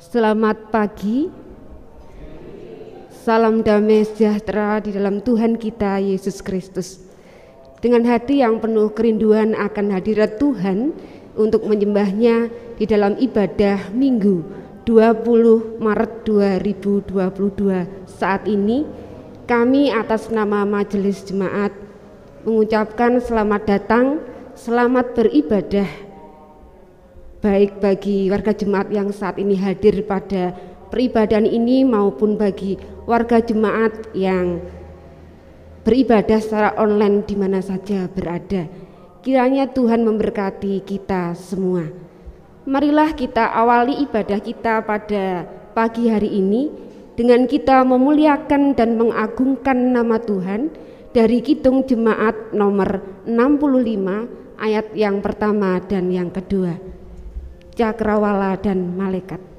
Selamat pagi, salam damai sejahtera di dalam Tuhan kita Yesus Kristus. Dengan hati yang penuh kerinduan akan hadirat Tuhan untuk menyembahnya di dalam ibadah Minggu 20 Maret 2022 saat ini, kami atas nama Majelis Jemaat mengucapkan selamat datang, selamat beribadah baik bagi warga jemaat yang saat ini hadir pada peribadahan ini maupun bagi warga jemaat yang beribadah secara online di mana saja berada. Kiranya Tuhan memberkati kita semua. Marilah kita awali ibadah kita pada pagi hari ini dengan kita memuliakan dan mengagungkan nama Tuhan dari Kidung Jemaat nomor 65 ayat yang pertama dan yang kedua. Cakrawala dan Malaikat.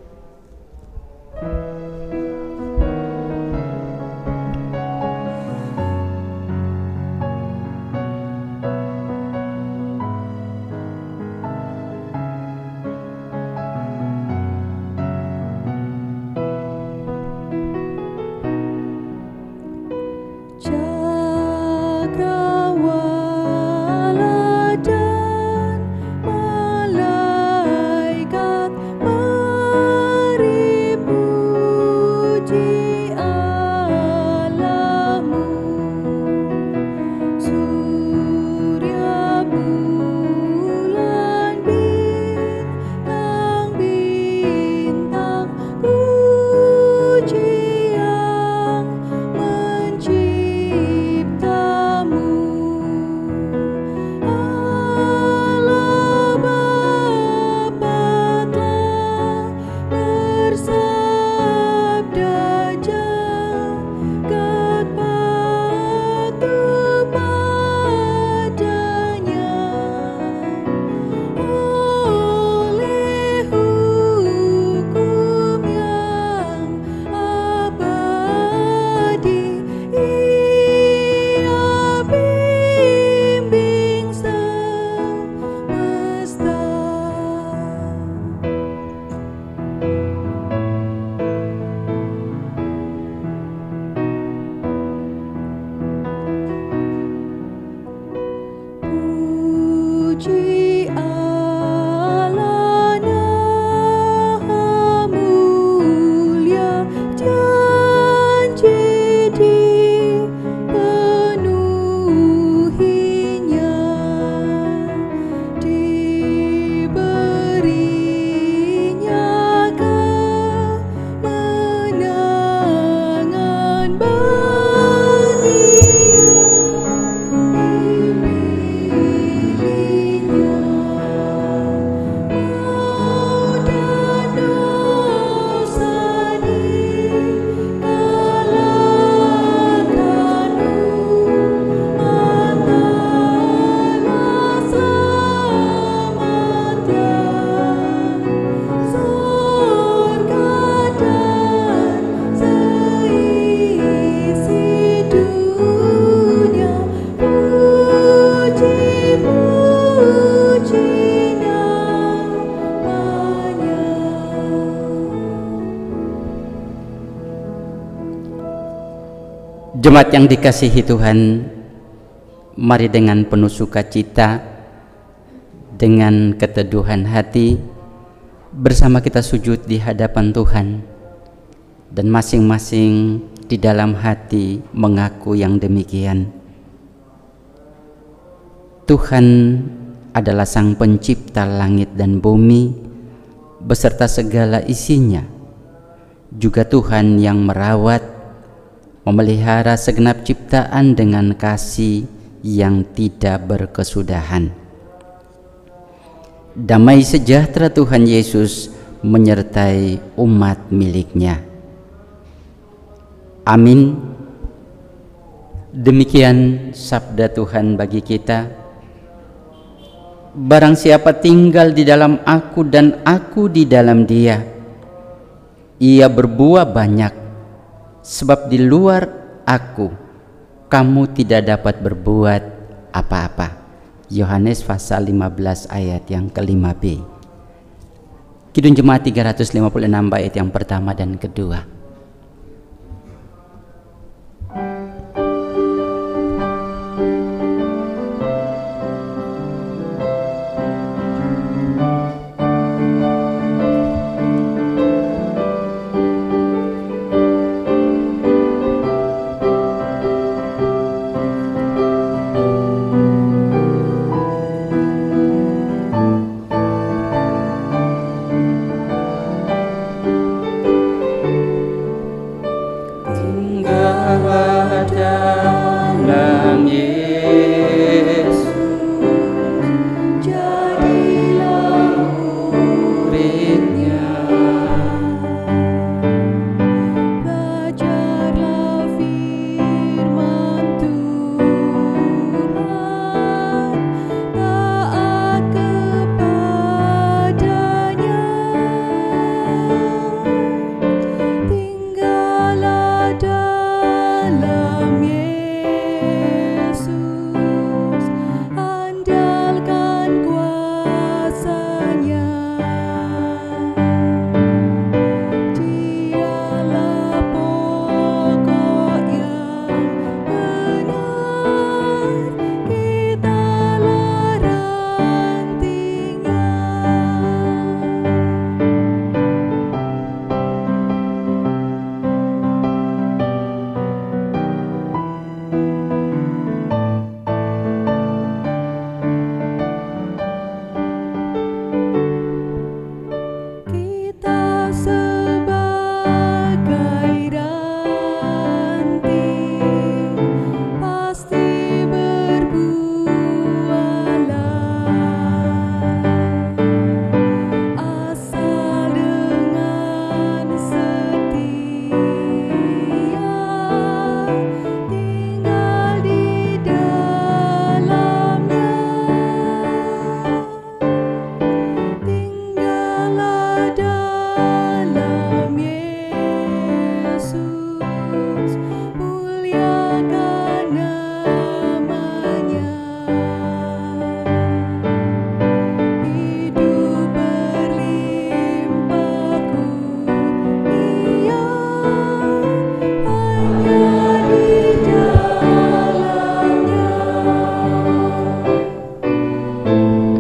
Jemaat yang dikasihi Tuhan, mari dengan penuh sukacita, dengan keteduhan hati, bersama kita sujud di hadapan Tuhan, dan masing-masing di dalam hati mengaku yang demikian. Tuhan adalah Sang Pencipta langit dan bumi, beserta segala isinya, juga Tuhan yang merawat, memelihara segenap ciptaan dengan kasih yang tidak berkesudahan. Damai sejahtera Tuhan Yesus menyertai umat miliknya. Amin. Demikian sabda Tuhan bagi kita. Barang siapa tinggal di dalam Aku dan Aku di dalam Dia, ia berbuah banyak. Sebab di luar Aku, kamu tidak dapat berbuat apa-apa. Yohanes pasal 15 ayat yang ke-5b. Kidung Jemaat 356 bait yang pertama dan kedua.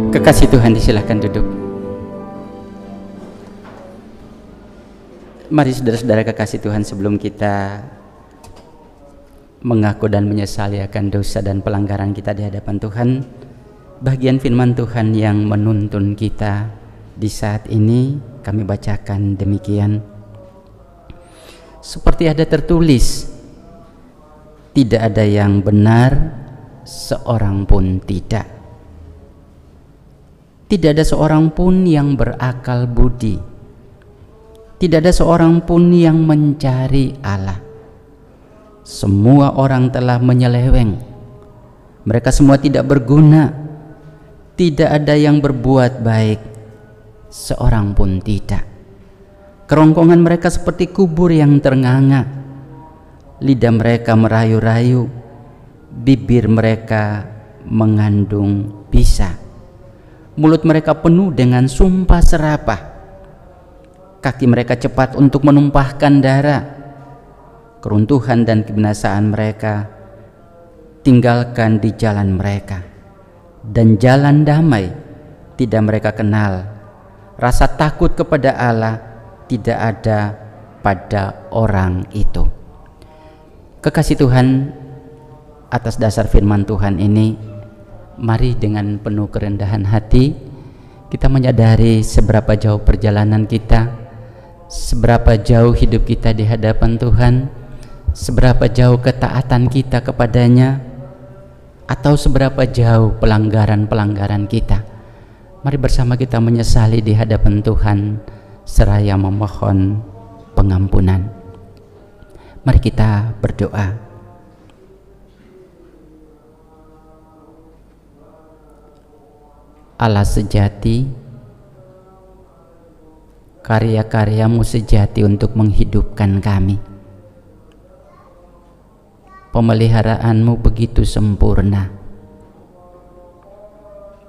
Kekasih Tuhan, disilahkan duduk. Mari saudara-saudara kekasih Tuhan, sebelum kita mengaku dan menyesali akan dosa dan pelanggaran kita di hadapan Tuhan, bagian firman Tuhan yang menuntun kita di saat ini kami bacakan demikian. Seperti ada tertulis, tidak ada yang benar, seorang pun tidak. Tidak ada seorang pun yang berakal budi. Tidak ada seorang pun yang mencari Allah. Semua orang telah menyeleweng. Mereka semua tidak berguna. Tidak ada yang berbuat baik, seorang pun tidak. Kerongkongan mereka seperti kubur yang ternganga. Lidah mereka merayu-rayu. Bibir mereka mengandung bisa. Mulut mereka penuh dengan sumpah serapah. Kaki mereka cepat untuk menumpahkan darah. Keruntuhan dan kebinasaan mereka tinggalkan di jalan mereka. Dan jalan damai tidak mereka kenal. Rasa takut kepada Allah tidak ada pada orang itu. Kekasih Tuhan, atas dasar firman Tuhan ini, mari dengan penuh kerendahan hati kita menyadari seberapa jauh perjalanan kita, seberapa jauh hidup kita di hadapan Tuhan, seberapa jauh ketaatan kita kepadanya, atau seberapa jauh pelanggaran-pelanggaran kita. Mari bersama kita menyesali di hadapan Tuhan seraya memohon pengampunan. Mari kita berdoa. Allah sejati, karya-karyamu sejati untuk menghidupkan kami. Pemeliharaanmu begitu sempurna,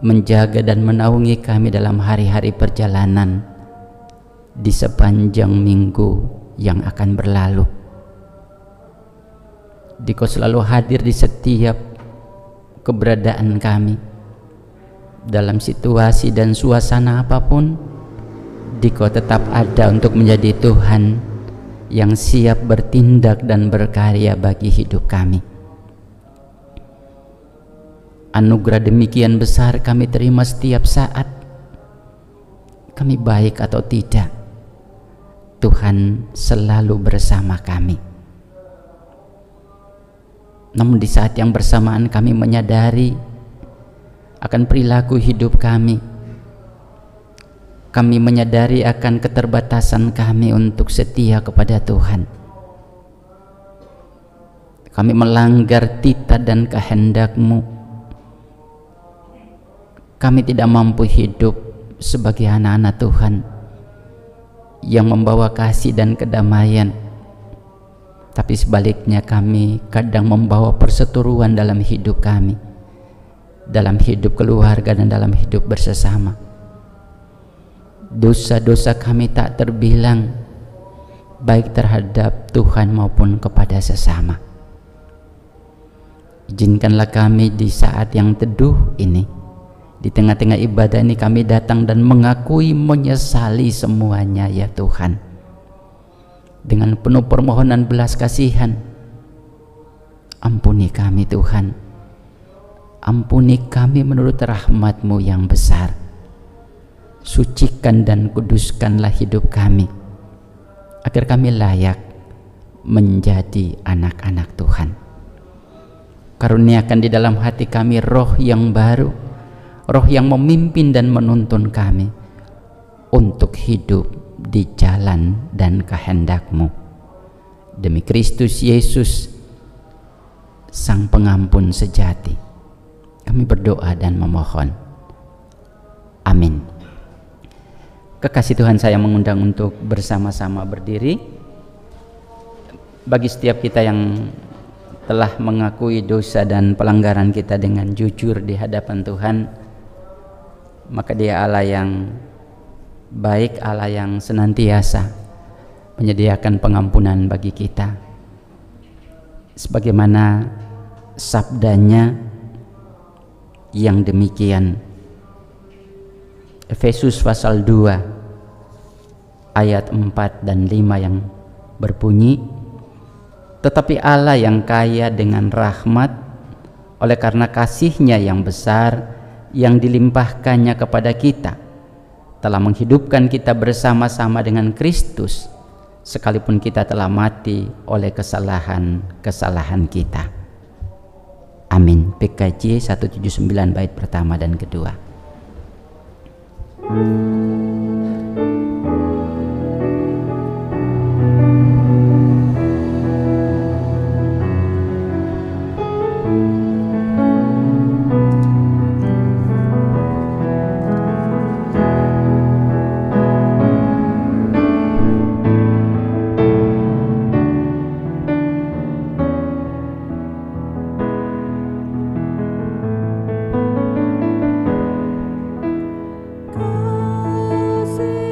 menjaga dan menaungi kami dalam hari-hari perjalanan di sepanjang minggu yang akan berlalu. Dikau selalu hadir di setiap keberadaan kami, dalam situasi dan suasana apapun. Dikau tetap ada untuk menjadi Tuhan yang siap bertindak dan berkarya bagi hidup kami. Anugerah demikian besar kami terima setiap saat. Kami baik atau tidak, Tuhan selalu bersama kami. Namun di saat yang bersamaan kami menyadari akan perilaku hidup kami. Kami menyadari akan keterbatasan kami untuk setia kepada Tuhan. Kami melanggar titah dan kehendak-Mu. Kami tidak mampu hidup sebagai anak-anak Tuhan yang membawa kasih dan kedamaian. Tapi sebaliknya kami kadang membawa perseteruan dalam hidup kami, dalam hidup keluarga dan dalam hidup bersesama. Dosa-dosa kami tak terbilang, baik terhadap Tuhan maupun kepada sesama. Izinkanlah kami di saat yang teduh ini, di tengah-tengah ibadah ini, kami datang dan mengakui menyesali semuanya ya Tuhan. Dengan penuh permohonan belas kasihan, ampuni kami Tuhan. Ampuni kami menurut rahmat-Mu yang besar. Sucikan dan kuduskanlah hidup kami, agar kami layak menjadi anak-anak Tuhan. Karuniakan di dalam hati kami roh yang baru, roh yang memimpin dan menuntun kami untuk hidup di jalan dan kehendak-Mu. Demi Kristus Yesus, Sang Pengampun sejati, kami berdoa dan memohon. Amin. Kekasih Tuhan, saya mengundang untuk bersama-sama berdiri. Bagi setiap kita yang telah mengakui dosa dan pelanggaran kita dengan jujur di hadapan Tuhan, maka Dia Allah yang baik, Allah yang senantiasa menyediakan pengampunan bagi kita, sebagaimana sabdanya yang demikian. Efesus pasal 2 ayat 4 dan 5 yang berbunyi, tetapi Allah yang kaya dengan rahmat, oleh karena kasih-Nya yang besar yang dilimpahkannya kepada kita, telah menghidupkan kita bersama-sama dengan Kristus, sekalipun kita telah mati oleh kesalahan-kesalahan kita. Amin. PKJ 179 bait pertama dan kedua. Kasih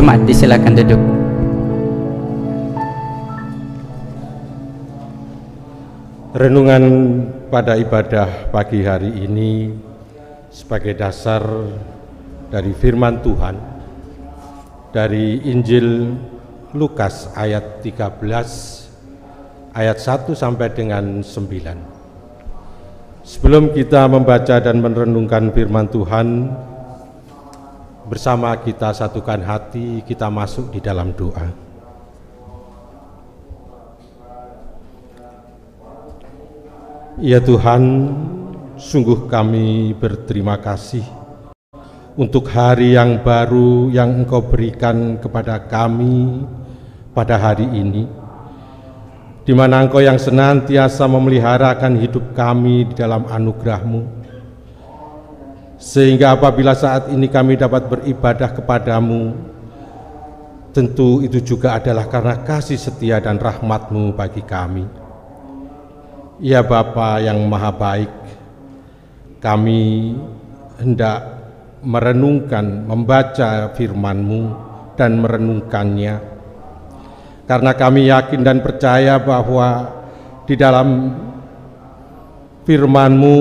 Jemaat disilakan duduk. Renungan pada ibadah pagi hari ini sebagai dasar dari firman Tuhan dari Injil Lukas ayat 13 ayat 1 sampai dengan 9. Sebelum kita membaca dan merenungkan firman Tuhan, bersama kita satukan hati, kita masuk di dalam doa. Ya Tuhan, sungguh kami berterima kasih untuk hari yang baru yang Engkau berikan kepada kami pada hari ini, di mana Engkau yang senantiasa memeliharakan hidup kami di dalam anugerah-Mu, sehingga apabila saat ini kami dapat beribadah kepadamu, tentu itu juga adalah karena kasih setia dan rahmat-Mu bagi kami. Ya Bapa yang Maha Baik, kami hendak merenungkan, membaca firman-Mu dan merenungkannya, karena kami yakin dan percaya bahwa di dalam firman-Mu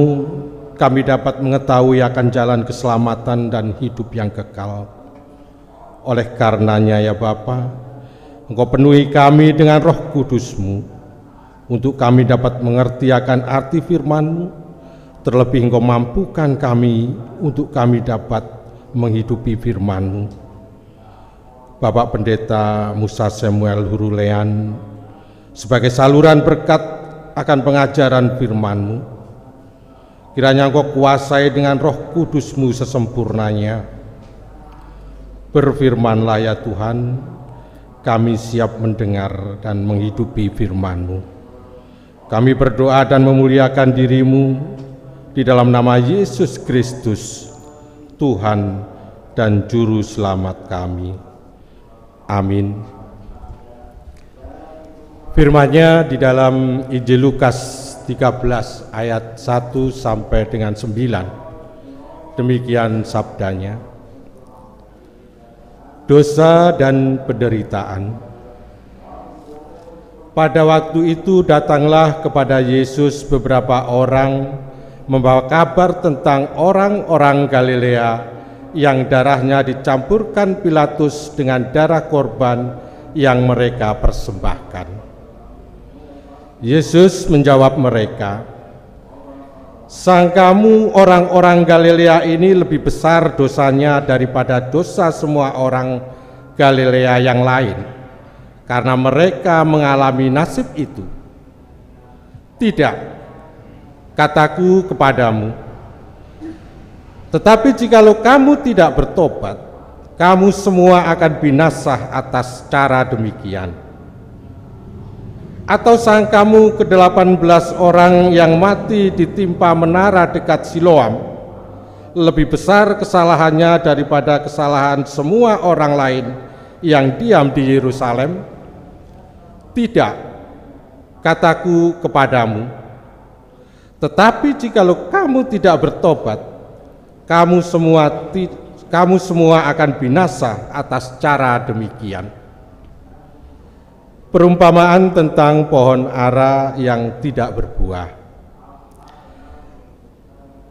kami dapat mengetahui akan jalan keselamatan dan hidup yang kekal. Oleh karenanya ya Bapa, Engkau penuhi kami dengan Roh Kudus-Mu, untuk kami dapat mengerti akan arti firman-Mu, terlebih Engkau mampukan kami untuk kami dapat menghidupi firman-Mu. Bapak Pendeta Musa Samuel Hurulean, sebagai saluran berkat akan pengajaran firman-Mu, kiranya Engkau kuasai dengan Roh Kudus-Mu sesempurnanya. Berfirmanlah ya Tuhan, kami siap mendengar dan menghidupi firman-Mu. Kami berdoa dan memuliakan diri-Mu di dalam nama Yesus Kristus, Tuhan dan Juru Selamat kami. Amin. Firman-Nya di dalam Injil Lukas 13 ayat 1 sampai dengan 9. Demikian sabdanya. Dosa dan penderitaan. Pada waktu itu datanglah kepada Yesus beberapa orang membawa kabar tentang orang-orang Galilea yang darahnya dicampurkan Pilatus dengan darah korban yang mereka persembahkan. Yesus menjawab mereka, "Sangkamu orang-orang Galilea ini lebih besar dosanya daripada dosa semua orang Galilea yang lain, karena mereka mengalami nasib itu? Tidak, kataku kepadamu, tetapi jikalau kamu tidak bertobat, kamu semua akan binasa atas cara demikian. Atau sangkamu ke-18 orang yang mati ditimpa menara dekat Siloam lebih besar kesalahannya daripada kesalahan semua orang lain yang diam di Yerusalem? Tidak, kataku kepadamu, tetapi jikalau kamu tidak bertobat, kamu semua akan binasa atas cara demikian." Perumpamaan tentang pohon ara yang tidak berbuah.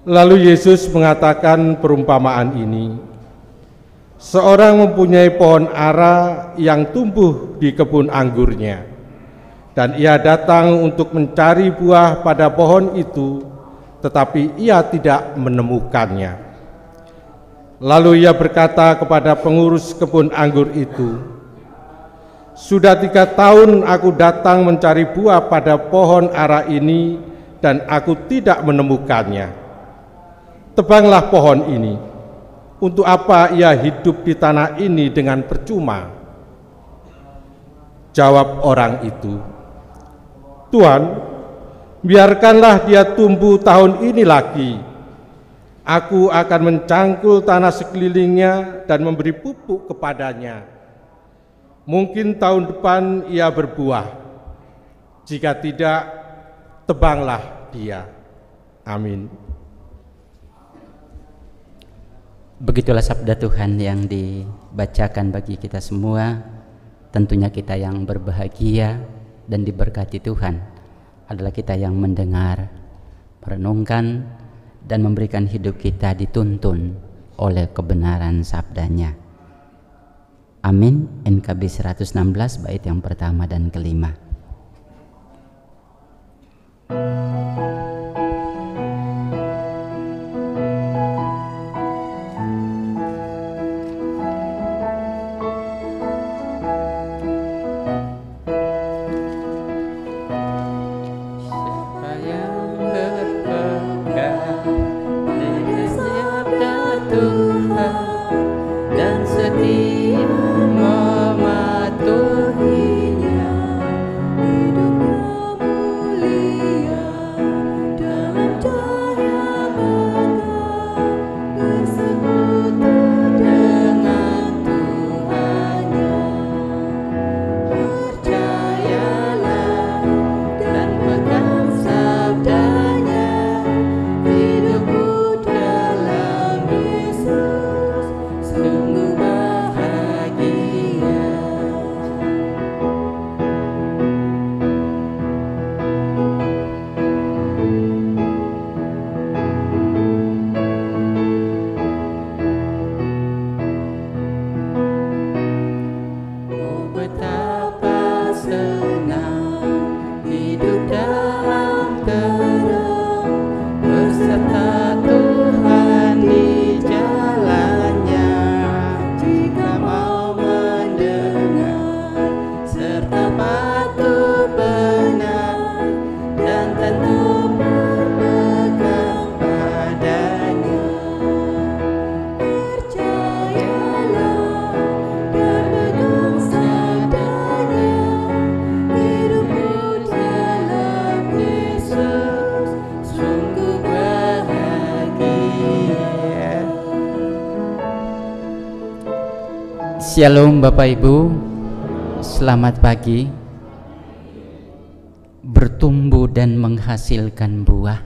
Lalu Yesus mengatakan perumpamaan ini. Seorang mempunyai pohon ara yang tumbuh di kebun anggurnya, dan ia datang untuk mencari buah pada pohon itu, tetapi ia tidak menemukannya. Lalu ia berkata kepada pengurus kebun anggur itu, "Sudah 3 tahun aku datang mencari buah pada pohon ara ini, dan aku tidak menemukannya. Tebanglah pohon ini. Untuk apa ia hidup di tanah ini dengan percuma?" Jawab orang itu, "Tuhan, biarkanlah dia tumbuh tahun ini lagi. Aku akan mencangkul tanah sekelilingnya dan memberi pupuk kepadanya. Mungkin tahun depan ia berbuah. Jika tidak, tebanglah dia." Amin. Begitulah sabda Tuhan yang dibacakan bagi kita semua. Tentunya kita yang berbahagia dan diberkati Tuhan adalah kita yang mendengar, merenungkan, dan memberikan hidup kita dituntun oleh kebenaran sabdanya. Amin. NKB 116 bait yang pertama dan kelima. Shalom Bapak Ibu, selamat pagi. Bertumbuh dan menghasilkan buah.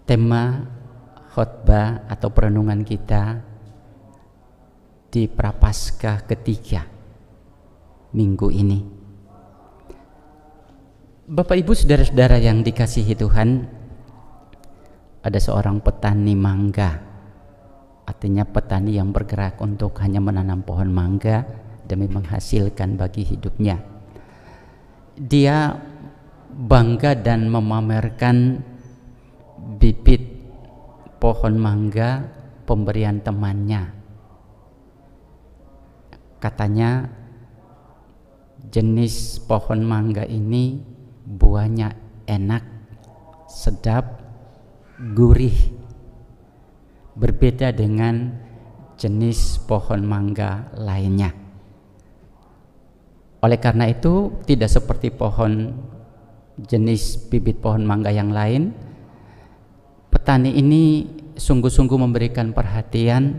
Tema khotbah atau perenungan kita di Prapaskah ketiga minggu ini. Bapak Ibu, saudara-saudara yang dikasihi Tuhan, ada seorang petani mangga. Artinya petani yang bergerak untuk hanya menanam pohon mangga demi menghasilkan bagi hidupnya. Dia bangga dan memamerkan bibit pohon mangga pemberian temannya. Katanya jenis pohon mangga ini buahnya enak, sedap, gurih. Berbeda dengan jenis pohon mangga lainnya. Oleh karena itu, tidak seperti pohon jenis bibit pohon mangga yang lain, petani ini sungguh-sungguh memberikan perhatian,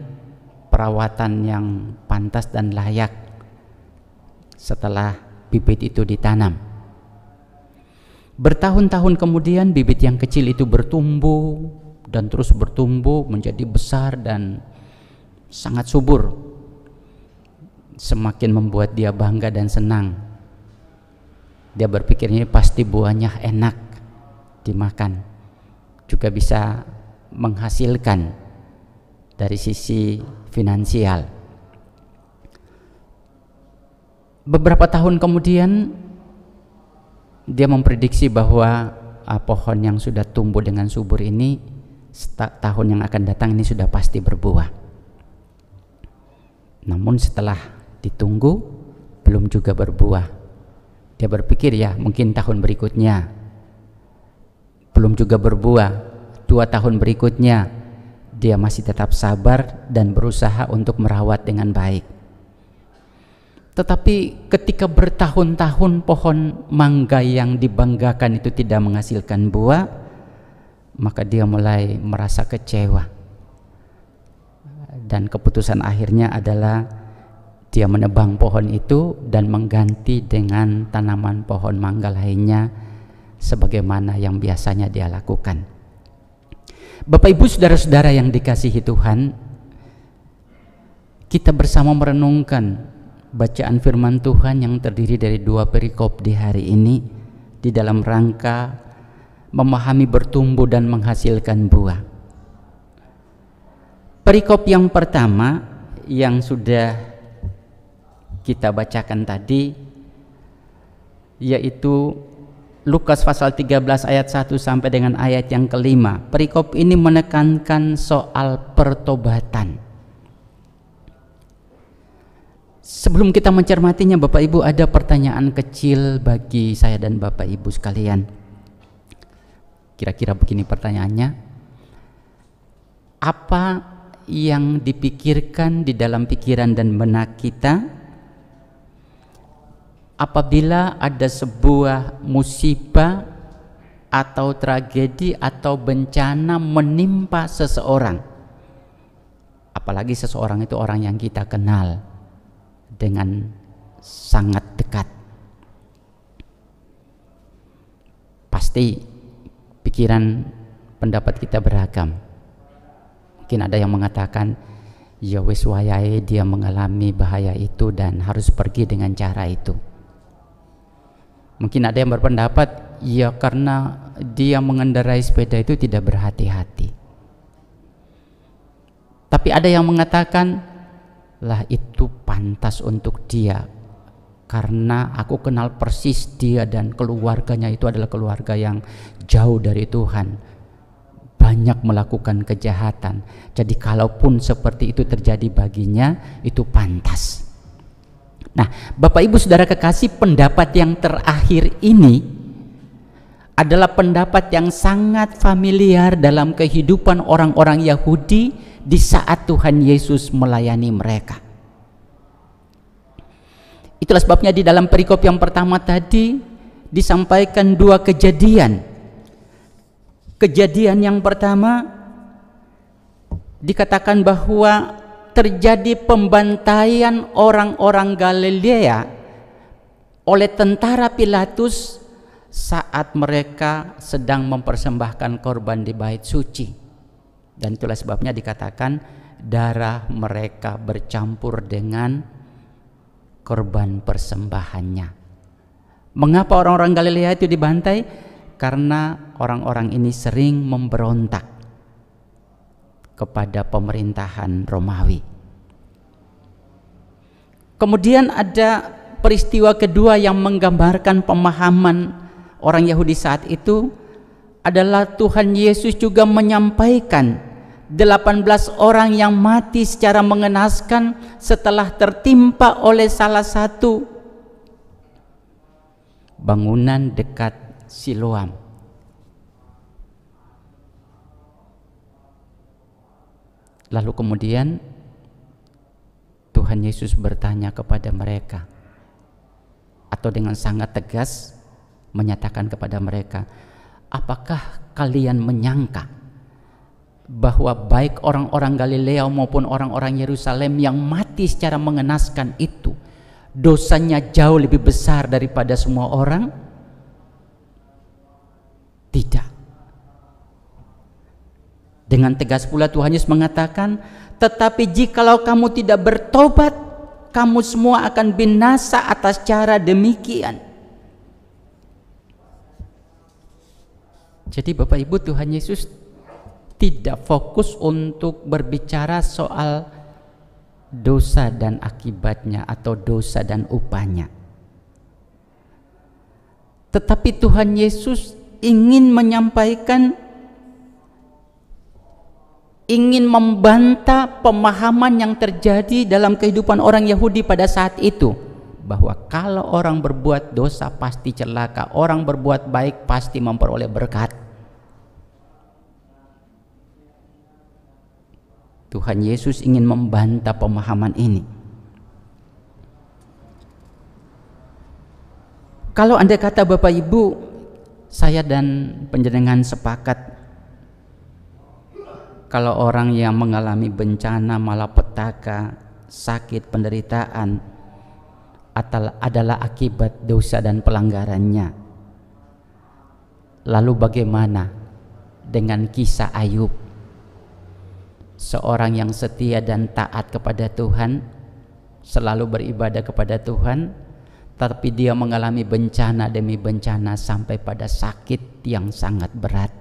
perawatan yang pantas dan layak setelah bibit itu ditanam. Bertahun-tahun kemudian bibit yang kecil itu bertumbuh dan terus bertumbuh menjadi besar dan sangat subur, semakin membuat dia bangga dan senang. Dia berpikirnya pasti buahnya enak dimakan, juga bisa menghasilkan dari sisi finansial. Beberapa tahun kemudian dia memprediksi bahwa pohon yang sudah tumbuh dengan subur ini tahun yang akan datang ini sudah pasti berbuah. Namun setelah ditunggu belum juga berbuah. Dia berpikir ya mungkin tahun berikutnya. Belum juga berbuah. 2 tahun berikutnya dia masih tetap sabar dan berusaha untuk merawat dengan baik. Tetapi ketika bertahun-tahun pohon mangga yang dibanggakan itu tidak menghasilkan buah, maka dia mulai merasa kecewa. Dan keputusan akhirnya adalah dia menebang pohon itu dan mengganti dengan tanaman pohon mangga lainnya sebagaimana yang biasanya dia lakukan. Bapak Ibu saudara-saudara yang dikasihi Tuhan, kita bersama merenungkan bacaan firman Tuhan yang terdiri dari 2 perikop di hari ini di dalam rangka memahami bertumbuh dan menghasilkan buah. Perikop yang pertama yang sudah kita bacakan tadi yaitu Lukas pasal 13 ayat 1 sampai dengan ayat yang kelima. Perikop ini menekankan soal pertobatan. Sebelum kita mencermatinya, Bapak Ibu, ada pertanyaan kecil bagi saya dan Bapak Ibu sekalian. Kira-kira begini pertanyaannya. Apa yang dipikirkan di dalam pikiran dan benak kita apabila ada sebuah musibah atau tragedi atau bencana menimpa seseorang, apalagi seseorang itu orang yang kita kenal dengan sangat dekat? Pasti pikiran pendapat kita beragam. Mungkin ada yang mengatakan, ya wis wayahe dia mengalami bahaya itu dan harus pergi dengan cara itu. Mungkin ada yang berpendapat, ya karena dia mengendarai sepeda itu tidak berhati-hati. Tapi ada yang mengatakan, lah itu pantas untuk dia, karena aku kenal persis dia dan keluarganya itu adalah keluarga yang jauh dari Tuhan, banyak melakukan kejahatan. Jadi kalaupun seperti itu terjadi baginya, itu pantas. Nah, Bapak Ibu Saudara kekasih, pendapat yang terakhir ini adalah pendapat yang sangat familiar dalam kehidupan orang-orang Yahudi di saat Tuhan Yesus melayani mereka. Itulah sebabnya di dalam perikop yang pertama tadi disampaikan 2 kejadian. Kejadian yang pertama dikatakan bahwa terjadi pembantaian orang-orang Galilea oleh tentara Pilatus saat mereka sedang mempersembahkan korban di bait suci. Dan itulah sebabnya dikatakan darah mereka bercampur dengan korban persembahannya. Mengapa orang-orang Galilea itu dibantai? Karena orang-orang ini sering memberontak kepada pemerintahan Romawi. Kemudian ada peristiwa kedua yang menggambarkan pemahaman orang Yahudi saat itu adalah Tuhan Yesus juga menyampaikan 18 orang yang mati secara mengenaskan setelah tertimpa oleh salah satu bangunan dekat Siloam. Lalu kemudian Tuhan Yesus bertanya kepada mereka, atau dengan sangat tegas menyatakan kepada mereka, apakah kalian menyangka bahwa baik orang-orang Galilea maupun orang-orang Yerusalem yang mati secara mengenaskan itu dosanya jauh lebih besar daripada semua orang? Tidak. Dengan tegas pula Tuhan Yesus mengatakan, tetapi jikalau kamu tidak bertobat, kamu semua akan binasa atas cara demikian. Jadi Bapak Ibu, Tuhan Yesus tidak fokus untuk berbicara soal dosa dan akibatnya atau dosa dan upahnya. Tetapi Tuhan Yesus ingin menyampaikan, ingin membantah pemahaman yang terjadi dalam kehidupan orang Yahudi pada saat itu, bahwa kalau orang berbuat dosa pasti celaka, orang berbuat baik pasti memperoleh berkat. Tuhan Yesus ingin membantah pemahaman ini. Kalau Anda kata Bapak Ibu, saya dan panjenengan sepakat kalau orang yang mengalami bencana, malapetaka, sakit, penderitaan adalah akibat dosa dan pelanggarannya. Lalu bagaimana dengan kisah Ayub, seorang yang setia dan taat kepada Tuhan, selalu beribadah kepada Tuhan, tapi dia mengalami bencana demi bencana sampai pada sakit yang sangat berat.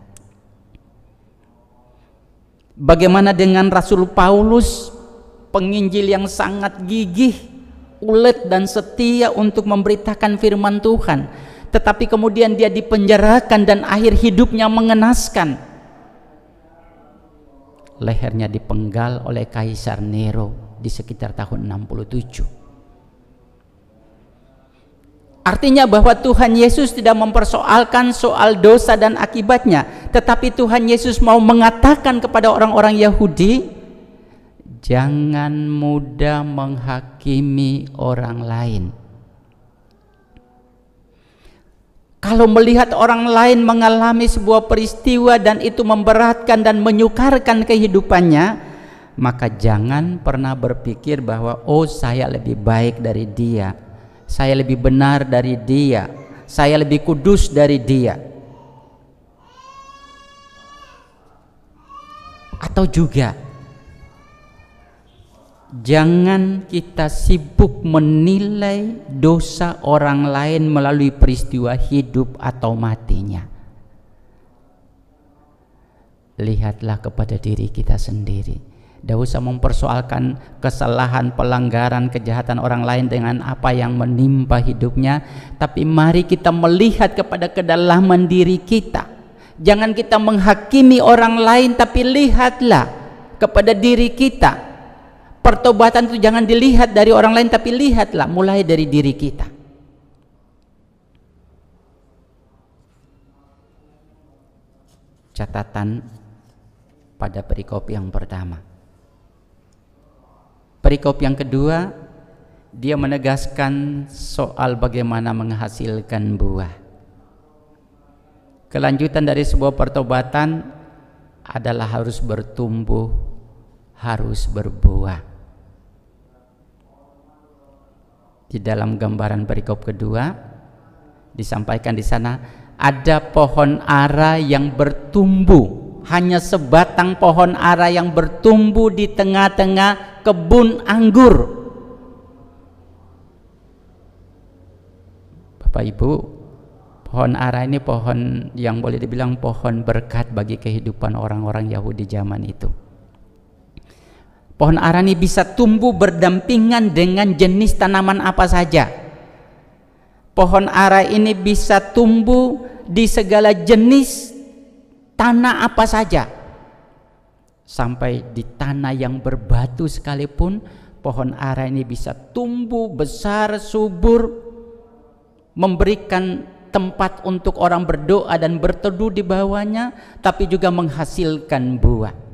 Bagaimana dengan Rasul Paulus, penginjil yang sangat gigih, ulet dan setia untuk memberitakan firman Tuhan, tetapi kemudian dia dipenjarakan dan akhir hidupnya mengenaskan. Lehernya dipenggal oleh Kaisar Nero di sekitar tahun 67. Artinya bahwa Tuhan Yesus tidak mempersoalkan soal dosa dan akibatnya, tetapi Tuhan Yesus mau mengatakan kepada orang-orang Yahudi, jangan mudah menghakimi orang lain. Kalau melihat orang lain mengalami sebuah peristiwa dan itu memberatkan dan menyukarkan kehidupannya, maka jangan pernah berpikir bahwa oh, saya lebih baik dari dia, saya lebih benar dari dia, saya lebih kudus dari dia. Atau juga jangan kita sibuk menilai dosa orang lain melalui peristiwa hidup atau matinya. Lihatlah kepada diri kita sendiri. Tidak usah mempersoalkan kesalahan, pelanggaran, kejahatan orang lain dengan apa yang menimpa hidupnya, tapi mari kita melihat kepada kedalaman diri kita. Jangan kita menghakimi orang lain, tapi lihatlah kepada diri kita. Pertobatan itu jangan dilihat dari orang lain, tapi lihatlah mulai dari diri kita. Catatan pada perikop yang pertama. Perikop yang kedua, dia menegaskan soal bagaimana menghasilkan buah. Kelanjutan dari sebuah pertobatan adalah harus bertumbuh, harus berbuah. Di dalam gambaran perikop kedua disampaikan di sana ada pohon ara yang bertumbuh, hanya sebatang pohon ara yang bertumbuh di tengah-tengah kebun anggur. Bapak Ibu, pohon ara ini pohon yang boleh dibilang pohon berkat bagi kehidupan orang-orang Yahudi zaman itu. Pohon ara ini bisa tumbuh berdampingan dengan jenis tanaman apa saja. Pohon ara ini bisa tumbuh di segala jenis tanah apa saja. Sampai di tanah yang berbatu sekalipun, pohon ara ini bisa tumbuh besar, subur, memberikan tempat untuk orang berdoa dan berteduh di bawahnya, tapi juga menghasilkan buah.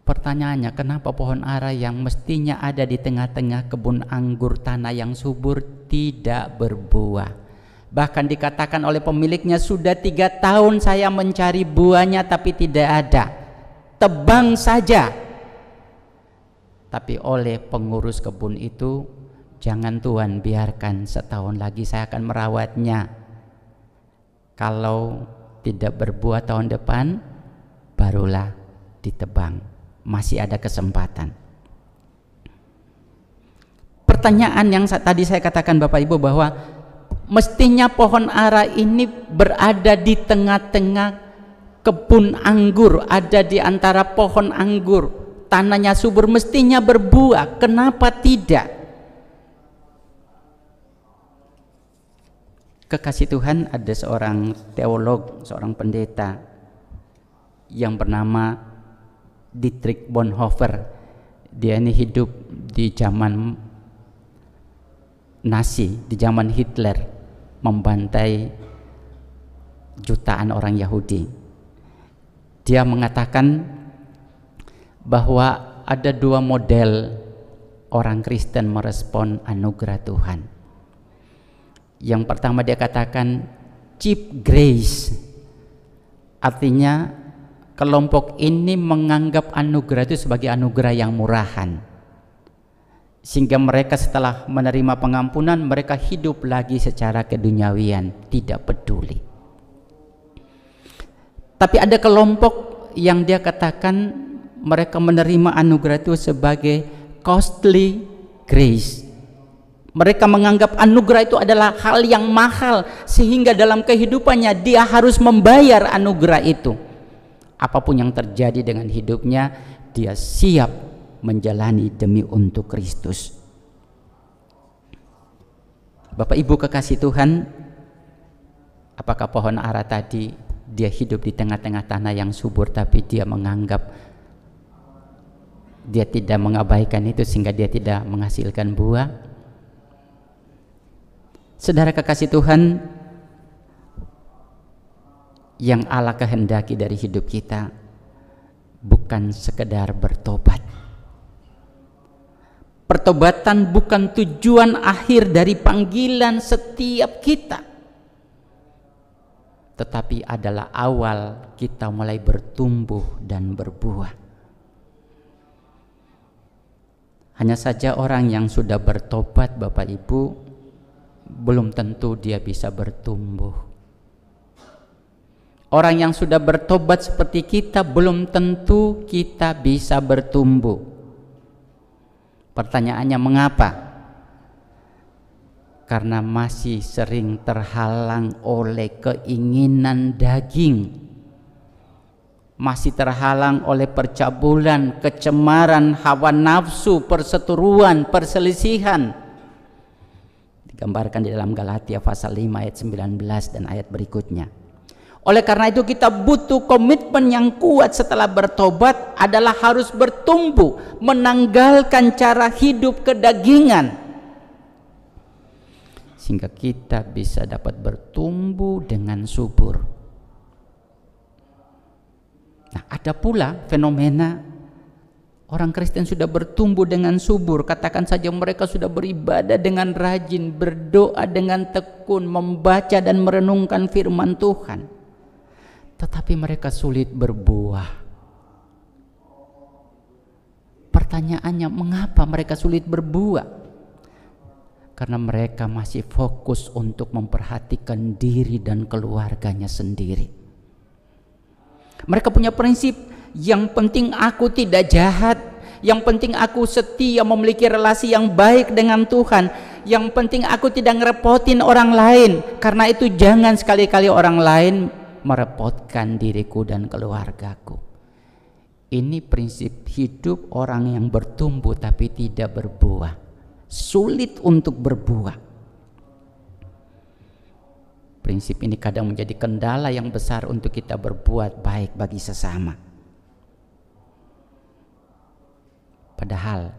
Pertanyaannya, kenapa pohon ara yang mestinya ada di tengah-tengah kebun anggur tanah yang subur tidak berbuah? Bahkan dikatakan oleh pemiliknya, sudah 3 tahun saya mencari buahnya tapi tidak ada, tebang saja. Tapi oleh pengurus kebun itu, jangan Tuhan, biarkan setahun lagi saya akan merawatnya. Kalau tidak berbuah tahun depan, barulah ditebang. Masih ada kesempatan. Pertanyaan yang tadi saya katakan Bapak Ibu, bahwa mestinya pohon ara ini berada di tengah-tengah kebun anggur, ada di antara pohon anggur, tanahnya subur, mestinya berbuah. Kenapa tidak? Kekasih Tuhan, ada seorang teolog, seorang pendeta yang bernama Dietrich Bonhoeffer. Dia ini hidup di zaman Nazi, di zaman Hitler, membantai jutaan orang Yahudi. Dia mengatakan bahwa ada 2 model orang Kristen merespon anugerah Tuhan. Yang pertama, dia katakan cheap grace, artinya kelompok ini menganggap anugerah itu sebagai anugerah yang murahan. sehingga mereka setelah menerima pengampunan mereka hidup lagi secara keduniawian, tidak peduli. Tapi ada kelompok yang dia katakan mereka menerima anugerah itu sebagai costly grace. Mereka menganggap anugerah itu adalah hal yang mahal, sehingga dalam kehidupannya dia harus membayar anugerah itu. Apapun yang terjadi dengan hidupnya, dia siap menjalani demi untuk Kristus. Bapak Ibu kekasih Tuhan, apakah pohon ara tadi dia hidup di tengah-tengah tanah yang subur, tapi dia menganggap, dia tidak mengabaikan itu sehingga dia tidak menghasilkan buah? Saudara kekasih Tuhan, yang Allah kehendaki dari hidup kita bukan sekedar bertobat. Pertobatan bukan tujuan akhir dari panggilan setiap kita, tetapi adalah awal kita mulai bertumbuh dan berbuah. Hanya saja orang yang sudah bertobat, Bapak Ibu, belum tentu dia bisa bertumbuh. Orang yang sudah bertobat seperti kita, belum tentu kita bisa bertumbuh. Pertanyaannya mengapa? Karena masih sering terhalang oleh keinginan daging, masih terhalang oleh percabulan, kecemaran, hawa nafsu, perseteruan, perselisihan. Digambarkan di dalam Galatia pasal 5 ayat 19 dan ayat berikutnya. Oleh karena itu kita butuh komitmen yang kuat setelah bertobat adalah harus bertumbuh, menanggalkan cara hidup kedagingan, sehingga kita bisa dapat bertumbuh dengan subur. Nah, ada pula fenomena orang Kristen sudah bertumbuh dengan subur, katakan saja mereka sudah beribadah dengan rajin, berdoa dengan tekun, membaca dan merenungkan firman Tuhan, tetapi mereka sulit berbuah. Pertanyaannya, mengapa mereka sulit berbuah? Karena mereka masih fokus untuk memperhatikan diri dan keluarganya sendiri. Mereka punya prinsip, yang penting aku tidak jahat, yang penting aku setia memiliki relasi yang baik dengan Tuhan, yang penting aku tidak ngerepotin orang lain. Karena itu jangan sekali-kali orang lain merepotkan diriku dan keluargaku. Ini prinsip hidup orang yang bertumbuh tapi tidak berbuah. Sulit untuk berbuah. Prinsip ini kadang menjadi kendala yang besar untuk kita berbuat baik bagi sesama. Padahal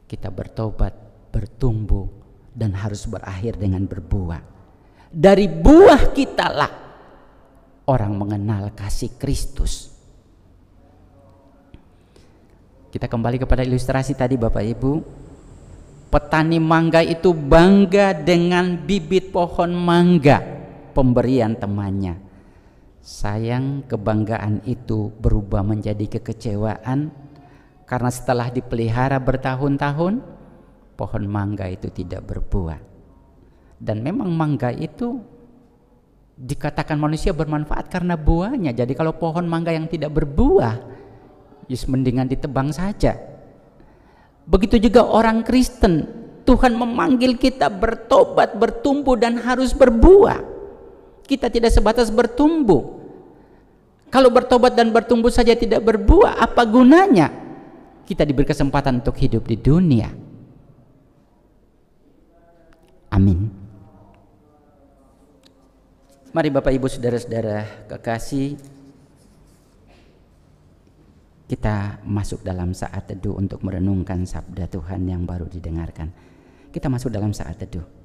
kita bertobat, bertumbuh, dan harus berakhir dengan berbuah. Dari buah kitalah orang mengenal kasih Kristus. Kita kembali kepada ilustrasi tadi Bapak Ibu. Petani mangga itu bangga dengan bibit pohon mangga pemberian temannya. Sayang, kebanggaan itu berubah menjadi kekecewaan, karena setelah dipelihara bertahun-tahun, pohon mangga itu tidak berbuah. Dan memang mangga itu dikatakan manusia bermanfaat karena buahnya. Jadi kalau pohon mangga yang tidak berbuah, mendingan ditebang saja. Begitu juga orang Kristen, Tuhan memanggil kita bertobat, bertumbuh, dan harus berbuah. Kita tidak sebatas bertumbuh. Kalau bertobat dan bertumbuh saja tidak berbuah, apa gunanya? Kita diberi kesempatan untuk hidup di dunia. Amin. Mari Bapak Ibu saudara-saudara kekasih, kita masuk dalam saat teduh untuk merenungkan sabda Tuhan yang baru didengarkan. Kita masuk dalam saat teduh.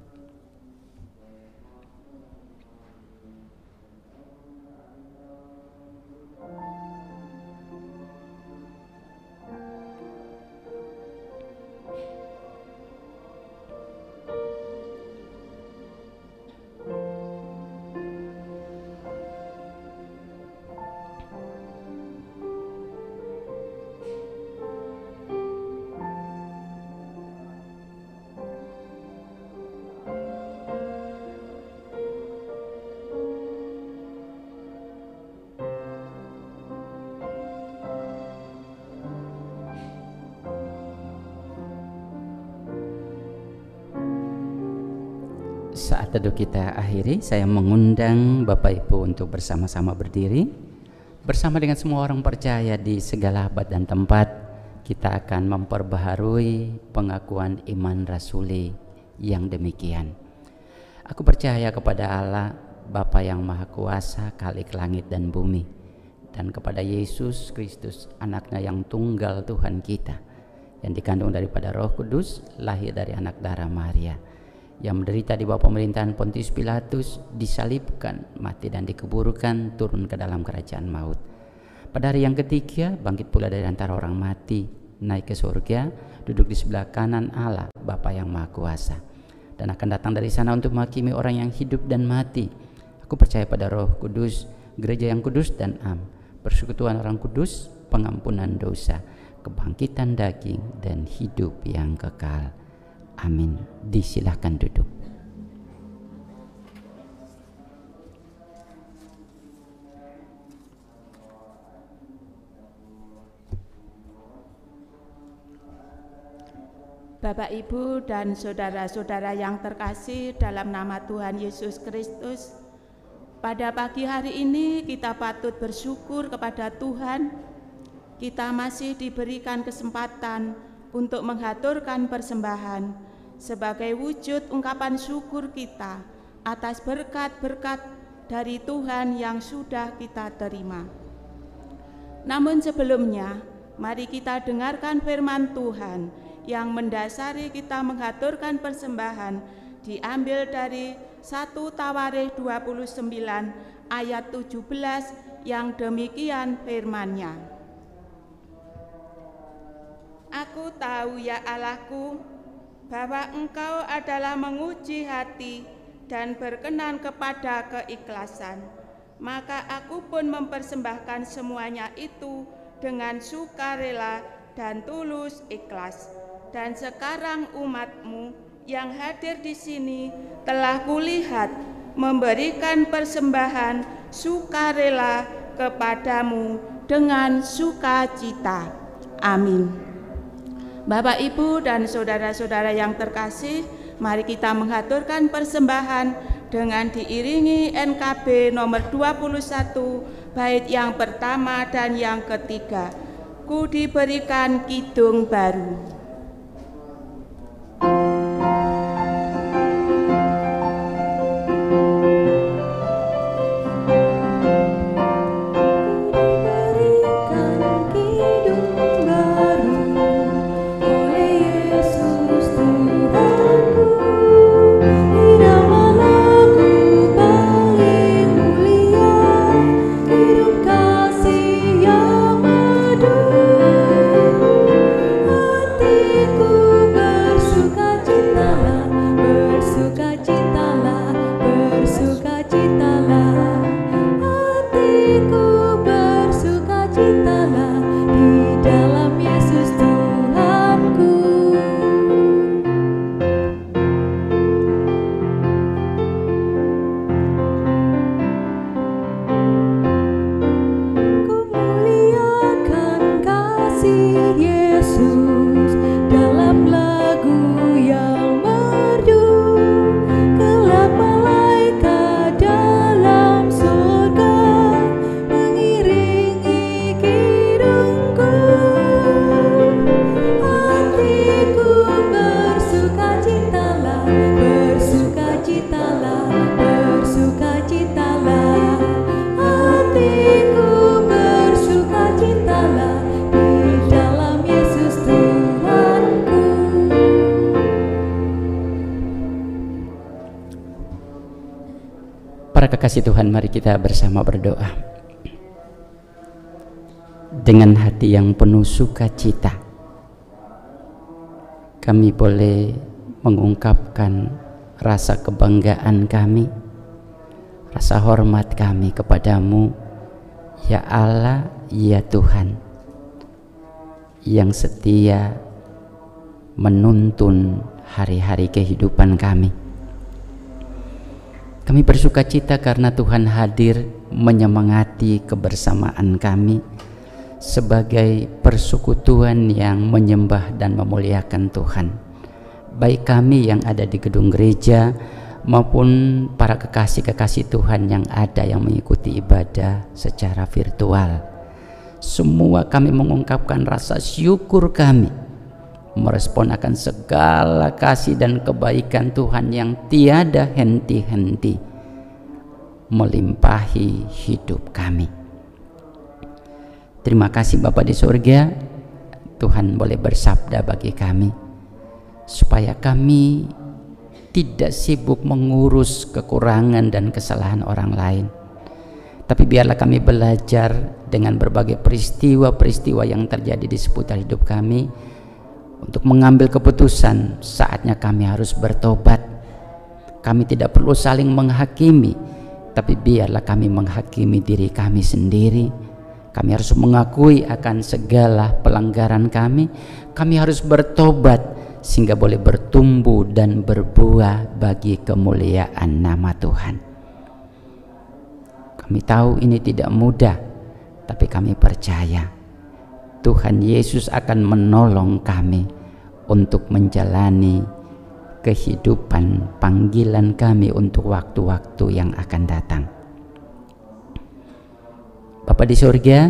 Saat teduh kita akhiri, saya mengundang Bapak Ibu untuk bersama-sama berdiri. Bersama dengan semua orang percaya di segala abad dan tempat, kita akan memperbaharui pengakuan iman rasuli yang demikian. Aku percaya kepada Allah, Bapa yang Maha Kuasa, Khalik langit dan bumi, dan kepada Yesus Kristus, anaknya yang tunggal Tuhan kita, yang dikandung daripada Roh Kudus, lahir dari anak darah Maria, yang menderita di bawah pemerintahan Pontius Pilatus, disalibkan, mati dan dikuburkan, turun ke dalam kerajaan maut. Pada hari yang ketiga bangkit pula dari antara orang mati, naik ke surga, duduk di sebelah kanan Allah Bapa yang Maha Kuasa, dan akan datang dari sana untuk menghakimi orang yang hidup dan mati. Aku percaya pada Roh Kudus, gereja yang kudus dan am, persekutuan orang kudus, pengampunan dosa, kebangkitan daging, dan hidup yang kekal. Amin. Disilahkan duduk. Bapak, Ibu, dan saudara-saudara yang terkasih dalam nama Tuhan Yesus Kristus, pada pagi hari ini kita patut bersyukur kepada Tuhan. Kita masih diberikan kesempatan untuk menghaturkan persembahan sebagai wujud ungkapan syukur kita atas berkat-berkat dari Tuhan yang sudah kita terima. Namun sebelumnya, mari kita dengarkan firman Tuhan yang mendasari kita menghaturkan persembahan, diambil dari 1 Tawarikh 29 ayat 17 yang demikian firman-Nya. Aku tahu ya Allahku, bahwa Engkau adalah menguji hati dan berkenan kepada keikhlasan. Maka aku pun mempersembahkan semuanya itu dengan sukarela dan tulus ikhlas. Dan sekarang umat-Mu yang hadir di sini telah kulihat memberikan persembahan sukarela kepadamu dengan sukacita. Amin. Bapak, Ibu, dan saudara-saudara yang terkasih, mari kita menghaturkan persembahan dengan diiringi NKB nomor 21, bait yang pertama dan yang ketiga. Ku diberikan kidung baru. Para kekasih Tuhan, mari kita bersama berdoa. Dengan hati yang penuh sukacita, kami boleh mengungkapkan rasa kebanggaan kami, rasa hormat kami kepadamu, ya Allah, ya Tuhan, yang setia menuntun hari-hari kehidupan kami. Kami bersukacita karena Tuhan hadir menyemangati kebersamaan kami sebagai persekutuan yang menyembah dan memuliakan Tuhan. Baik kami yang ada di gedung gereja maupun para kekasih-kekasih Tuhan yang ada yang mengikuti ibadah secara virtual. Semua kami mengungkapkan rasa syukur kami, merespon akan segala kasih dan kebaikan Tuhan yang tiada henti-henti melimpahi hidup kami. Terima kasih Bapa di surga, Tuhan boleh bersabda bagi kami supaya kami tidak sibuk mengurus kekurangan dan kesalahan orang lain, tapi biarlah kami belajar dengan berbagai peristiwa-peristiwa yang terjadi di seputar hidup kami untuk mengambil keputusan saatnya kami harus bertobat. Kami tidak perlu saling menghakimi, tapi biarlah kami menghakimi diri kami sendiri. Kami harus mengakui akan segala pelanggaran kami. Kami harus bertobat sehingga boleh bertumbuh dan berbuah bagi kemuliaan nama Tuhan. Kami tahu ini tidak mudah, tapi kami percaya Tuhan Yesus akan menolong kami untuk menjalani kehidupan panggilan kami untuk waktu-waktu yang akan datang. Bapa di surga,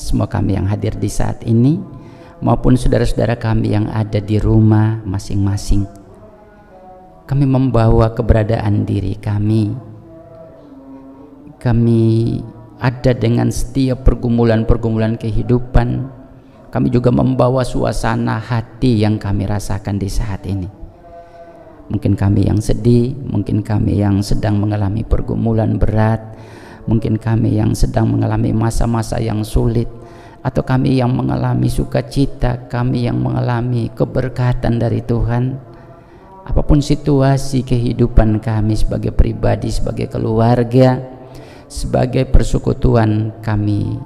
semua kami yang hadir di saat ini maupun saudara-saudara kami yang ada di rumah masing-masing, kami membawa keberadaan diri kami. Kami ada dengan setiap pergumulan-pergumulan kehidupan. Kami juga membawa suasana hati yang kami rasakan di saat ini. Mungkin kami yang sedih, mungkin kami yang sedang mengalami pergumulan berat, mungkin kami yang sedang mengalami masa-masa yang sulit, atau kami yang mengalami sukacita, kami yang mengalami keberkatan dari Tuhan. Apapun situasi kehidupan kami sebagai pribadi, sebagai keluarga, sebagai persekutuan, kami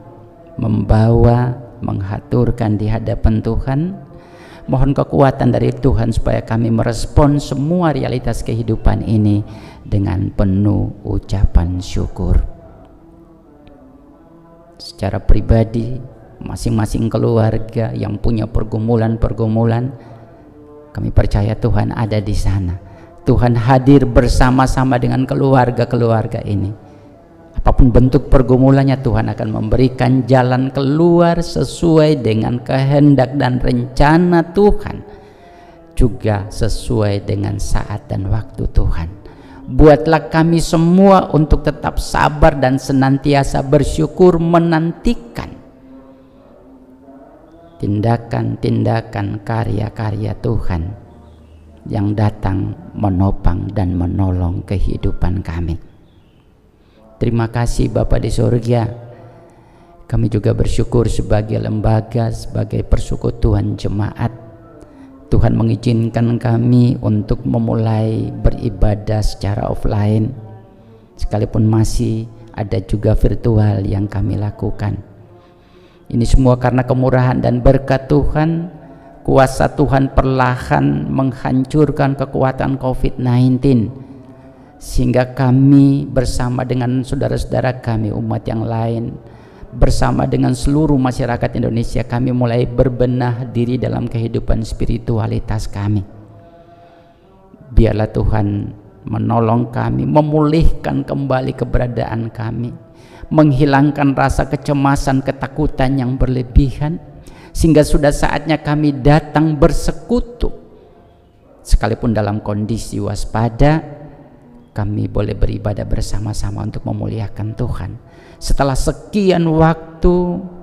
membawa, menghaturkan di hadapan Tuhan. Mohon kekuatan dari Tuhan supaya kami merespon semua realitas kehidupan ini dengan penuh ucapan syukur. Secara pribadi, masing-masing keluarga yang punya pergumulan-pergumulan, kami percaya Tuhan ada di sana. Tuhan hadir bersama-sama dengan keluarga-keluarga ini. Apapun bentuk pergumulannya, Tuhan akan memberikan jalan keluar sesuai dengan kehendak dan rencana Tuhan, juga sesuai dengan saat dan waktu Tuhan. Buatlah kami semua untuk tetap sabar dan senantiasa bersyukur menantikan tindakan-tindakan karya-karya Tuhan yang datang menopang dan menolong kehidupan kami. Terima kasih Bapa di surga. Kami juga bersyukur sebagai lembaga, sebagai persekutuan jemaat, Tuhan mengizinkan kami untuk memulai beribadah secara offline, sekalipun masih ada juga virtual yang kami lakukan. Ini semua karena kemurahan dan berkat Tuhan. Kuasa Tuhan perlahan menghancurkan kekuatan COVID-19, sehingga kami bersama dengan saudara-saudara kami, umat yang lain, bersama dengan seluruh masyarakat Indonesia, kami mulai berbenah diri dalam kehidupan spiritualitas kami. Biarlah Tuhan menolong kami, memulihkan kembali keberadaan kami, menghilangkan rasa kecemasan, ketakutan yang berlebihan, sehingga sudah saatnya kami datang bersekutu. Sekalipun dalam kondisi waspada, kami boleh beribadah bersama-sama untuk memuliakan Tuhan. Setelah sekian waktu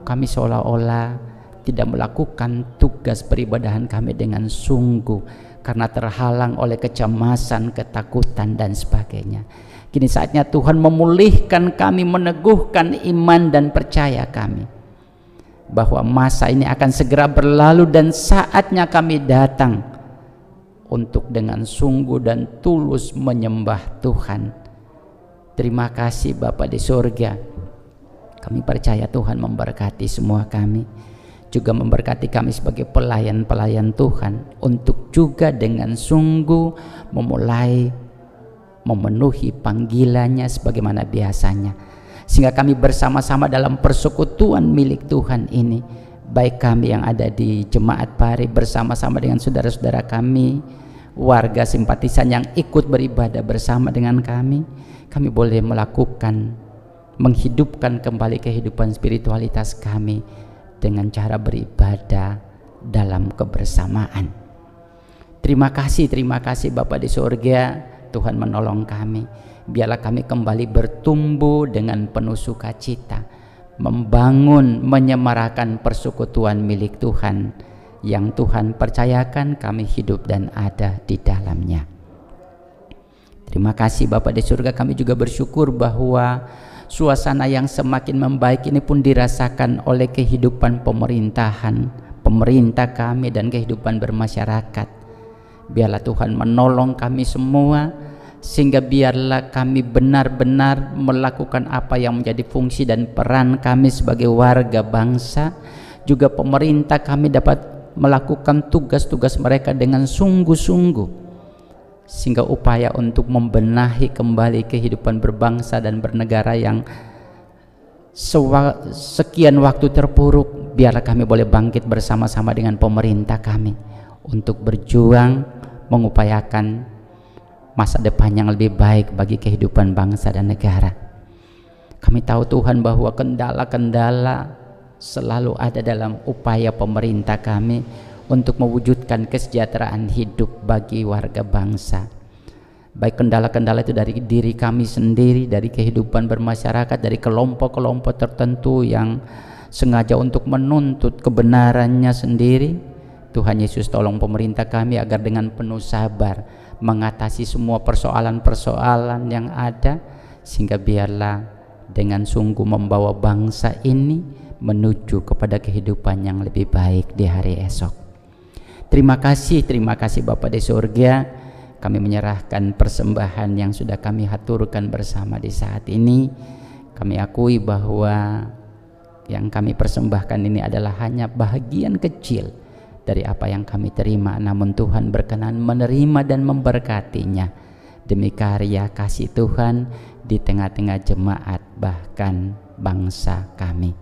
kami seolah-olah tidak melakukan tugas peribadahan kami dengan sungguh karena terhalang oleh kecemasan, ketakutan dan sebagainya. Kini saatnya Tuhan memulihkan kami, meneguhkan iman dan percaya kami bahwa masa ini akan segera berlalu dan saatnya kami datang untuk dengan sungguh dan tulus menyembah Tuhan. Terima kasih Bapa di surga. Kami percaya Tuhan memberkati semua kami, juga memberkati kami sebagai pelayan-pelayan Tuhan untuk juga dengan sungguh memulai memenuhi panggilannya sebagaimana biasanya, sehingga kami bersama-sama dalam persekutuan milik Tuhan ini, baik kami yang ada di Jemaat Pari bersama-sama dengan saudara-saudara kami, warga simpatisan yang ikut beribadah bersama dengan kami boleh menghidupkan kembali kehidupan spiritualitas kami dengan cara beribadah dalam kebersamaan. Terima kasih Bapa di surga, Tuhan menolong kami. Biarlah kami kembali bertumbuh dengan penuh sukacita, membangun, menyemarakan persekutuan milik Tuhan yang Tuhan percayakan kami hidup dan ada di dalamnya. Terima kasih Bapa di surga, kami juga bersyukur bahwa suasana yang semakin membaik ini pun dirasakan oleh kehidupan pemerintah kami dan kehidupan bermasyarakat. Biarlah Tuhan menolong kami semua, sehingga biarlah kami benar-benar melakukan apa yang menjadi fungsi dan peran kami sebagai warga bangsa. Juga pemerintah kami dapat melakukan tugas-tugas mereka dengan sungguh-sungguh, sehingga upaya untuk membenahi kembali kehidupan berbangsa dan bernegara yang sekian waktu terpuruk, biarlah kami boleh bangkit bersama-sama dengan pemerintah kami untuk berjuang mengupayakan masa depan yang lebih baik bagi kehidupan bangsa dan negara. Kami tahu Tuhan bahwa kendala-kendala selalu ada dalam upaya pemerintah kami untuk mewujudkan kesejahteraan hidup bagi warga bangsa. Baik kendala-kendala itu dari diri kami sendiri, dari kehidupan bermasyarakat, dari kelompok-kelompok tertentu yang sengaja untuk menuntut kebenarannya sendiri. Tuhan Yesus tolong pemerintah kami agar dengan penuh sabar mengatasi semua persoalan-persoalan yang ada, sehingga biarlah dengan sungguh membawa bangsa ini menuju kepada kehidupan yang lebih baik di hari esok. Terima kasih Bapa di surga. Kami menyerahkan persembahan yang sudah kami haturkan bersama di saat ini. Kami akui bahwa yang kami persembahkan ini adalah hanya bahagian kecil dari apa yang kami terima, namun Tuhan berkenan menerima dan memberkatinya demi karya kasih Tuhan di tengah-tengah jemaat bahkan bangsa kami.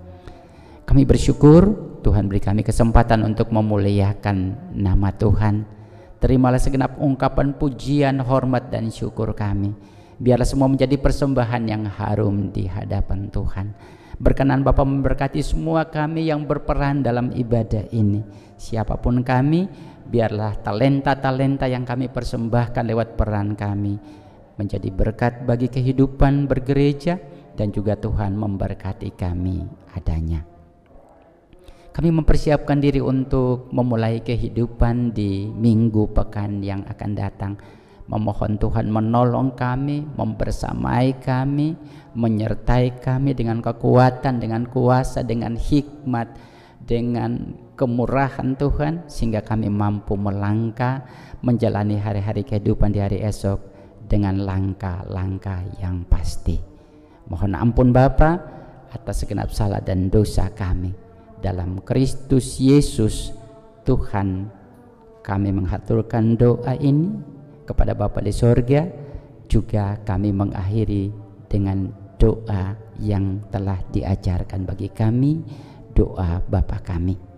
Kami bersyukur Tuhan beri kami kesempatan untuk memuliakan nama Tuhan. Terimalah segenap ungkapan pujian, hormat dan syukur kami. Biarlah semua menjadi persembahan yang harum di hadapan Tuhan. Berkenan Bapa memberkati semua kami yang berperan dalam ibadah ini. Siapapun kami, biarlah talenta-talenta yang kami persembahkan lewat peran kami menjadi berkat bagi kehidupan bergereja, dan juga Tuhan memberkati kami adanya. Kami mempersiapkan diri untuk memulai kehidupan di minggu pekan yang akan datang. Memohon Tuhan menolong kami, membersamai kami, menyertai kami dengan kekuatan, dengan kuasa, dengan hikmat, dengan kemurahan Tuhan, sehingga kami mampu melangkah menjalani hari-hari kehidupan di hari esok dengan langkah-langkah yang pasti. Mohon ampun Bapa atas segenap salah dan dosa kami. Dalam Kristus Yesus Tuhan, kami menghaturkan doa ini kepada Bapa di sorga. Juga kami mengakhiri dengan doa yang telah diajarkan bagi kami, doa Bapa kami.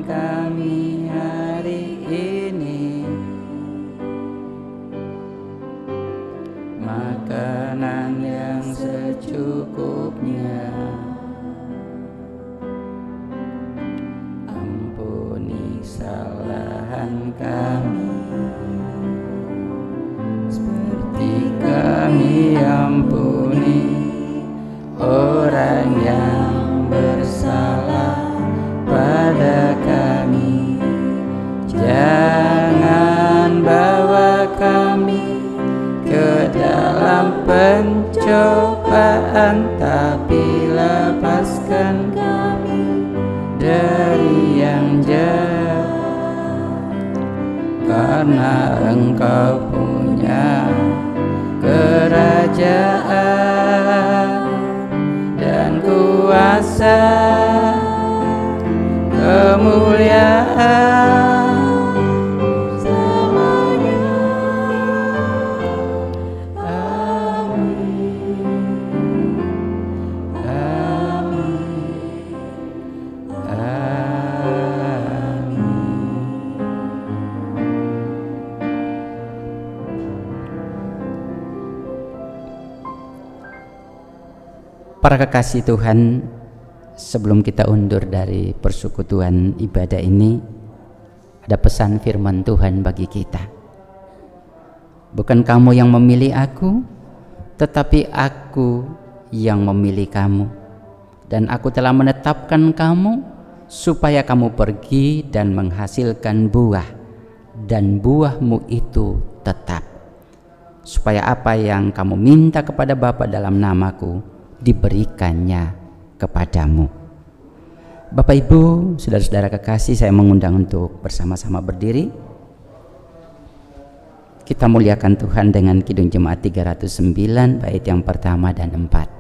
Kami hari ini makanan yang secukupnya, ampuni kesalahan kami seperti kami ampuni orang yang bersalah pada kami, Tapi lepaskan kami dari yang jahat, karena Engkau punya kerajaan dan kuasa, kemuliaan selamanya. Amin. Amin. Amin. Para kekasih Tuhan, sebelum kita undur dari persekutuan ibadah ini, ada pesan firman Tuhan bagi kita. Bukan kamu yang memilih aku, tetapi aku yang memilih kamu. Dan aku telah menetapkan kamu supaya kamu pergi dan menghasilkan buah, dan buahmu itu tetap. Supaya apa yang kamu minta kepada Bapa dalam namaku diberikannya kepadamu. Bapak Ibu, saudara-saudara kekasih, saya mengundang untuk bersama-sama berdiri. Kita muliakan Tuhan dengan Kidung Jemaat 309 bait yang pertama dan 4.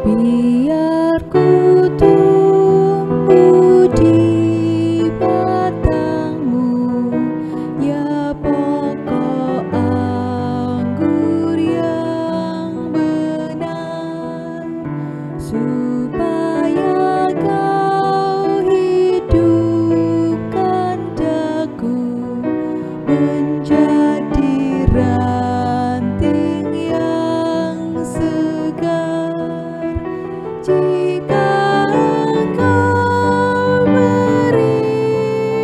Biar ku tumbuh di batangmu, ya pokok anggur yang benar, supaya kau hidupkan daku menjadi ranting yang segar. Jika Engkau beri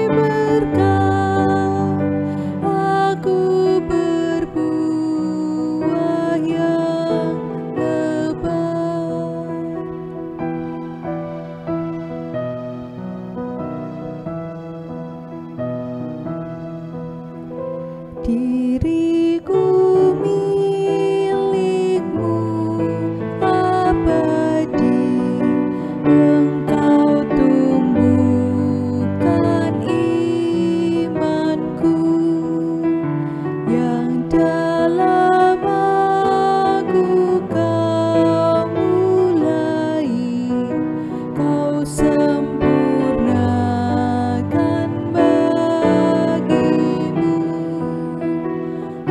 berkat, aku berbuah yang lebat. Diriku milikmu abadi, Engkau tumbuhkan imanku yang dalam aku kau mulai, kau sempurnakan bagimu.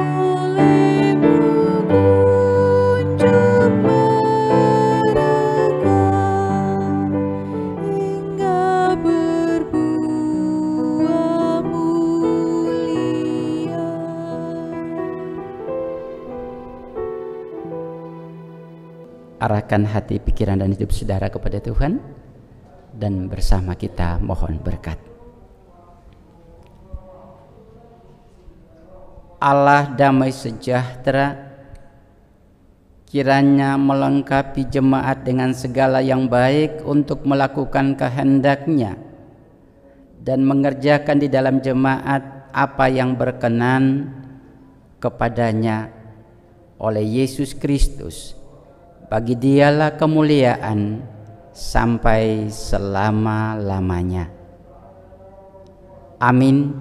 Olehmu kuncup merekah hingga berbuah mulia. Arahkan hati, pikiran, dan hidup saudara kepada Tuhan, dan bersama kita mohon berkat. Allah damai sejahtera kiranya melengkapi jemaat dengan segala yang baik untuk melakukan kehendak-Nya dan mengerjakan di dalam jemaat apa yang berkenan kepadanya oleh Yesus Kristus. Bagi Dialah kemuliaan sampai selama-lamanya. Amin.